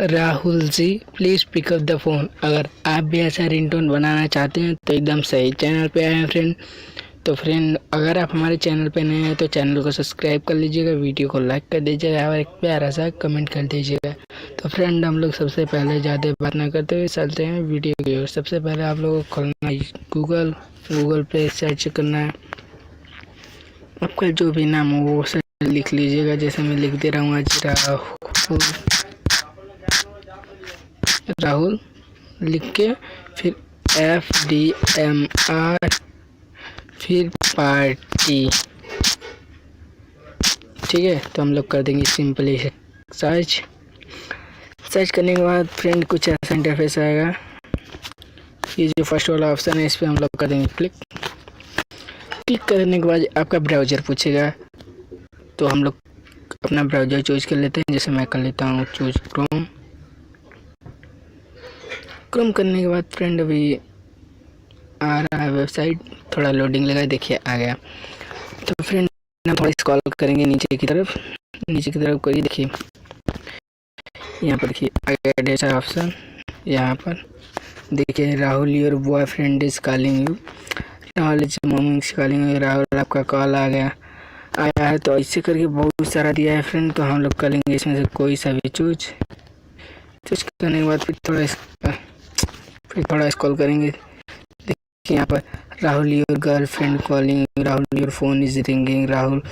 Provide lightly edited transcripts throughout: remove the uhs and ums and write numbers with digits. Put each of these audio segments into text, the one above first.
Rahul ji please pick up the phone. अगर आप भी ऐसा रिंगटोन बनाना चाहते हैं तो एकदम सही चैनल पे आए हैं फ्रेंड। तो फ्रेंड, अगर आप हमारे चैनल पे नए हैं तो चैनल को सब्सक्राइब कर लीजिएगा, वीडियो को लाइक कर दीजिएगा और एक प्यारा सा कमेंट कर दीजिएगा। तो फ्रेंड, हम लोग सबसे पहले ज़्यादा बात ना करते हुए चलते हैं वीडियो की ओर। सबसे पहले आप लोगों को खोलना है गूगल पे सर्च करना है। आपका जो भी नाम हो वो लिख लीजिएगा, जैसे मैं लिख दे रहा हूँ आज राहुल लिख के फिर FDMR फिर पार्टी। ठीक है, तो हम लोग कर देंगे सिंपली सर्च करने के बाद फ्रेंड कुछ ऐसा इंटरफेस आएगा। ये जो फर्स्ट वाला ऑप्शन है इस पर हम लोग कर देंगे क्लिक करने के बाद आपका ब्राउज़र पूछेगा, तो हम लोग अपना ब्राउज़र चूज कर लेते हैं। जैसे मैं कर लेता हूँ चूज क्रोम करने के बाद फ्रेंड अभी आ रहा है वेबसाइट, थोड़ा लोडिंग लगा, देखिए आ गया। तो फ्रेंड हम थोड़ा स्क्रॉल करेंगे नीचे की तरफ करिए, देखिए यहाँ पर देखिए आ गया ढेर सारा ऑप्शन। यहाँ पर देखिए Rahul your boyfriend is calling you, Rahul is mom is calling you, Rahul आपका कॉल आया है। तो ऐसे करके बहुत सारा दिया है फ्रेंड। तो हम लोग करेंगे इसमें से कोई सा भी चूज करने के बाद फिर थोड़ा स्क्रॉल करेंगे। देखिए यहाँ पर Rahul your girlfriend calling, Rahul your phone is ringing, Rahul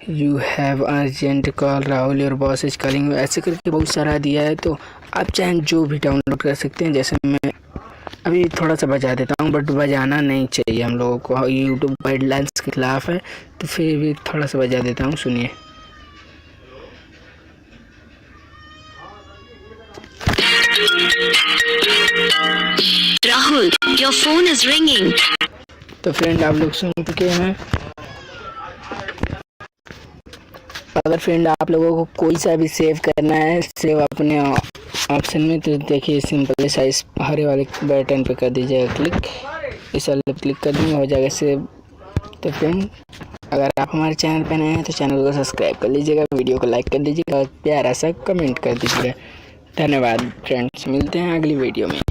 you have urgent call, Rahul your boss is calling, ऐसे करके बहुत सारा दिया है। तो आप चाहें जो भी डाउनलोड कर सकते हैं। जैसे मैं अभी थोड़ा सा बजा देता हूँ, बट बजाना नहीं चाहिए, हम लोगों को यूट्यूब गाइडलाइंस के खिलाफ है। तो फिर भी थोड़ा सा बजा देता हूँ, सुनिए। Rahul your phone is ringing. तो फ्रेंड आप लोग सुन चुके हैं। अगर फ्रेंड आप लोगों को कोई सा भी सेव करना है, सेव अपने ऑप्शन में, तो देखिए सिंपल साइज हरे वाले बटन पे कर दीजिएगा क्लिक, इस वाले क्लिक कर देंगे, हो जाएगा सेव। तो फ्रेंड, अगर आप हमारे चैनल पर नए हैं तो चैनल को सब्सक्राइब कर लीजिएगा, वीडियो को लाइक कर दीजिएगा और प्यारा सा कमेंट कर दीजिएगा। धन्यवाद फ्रेंड्स, मिलते हैं अगली वीडियो में।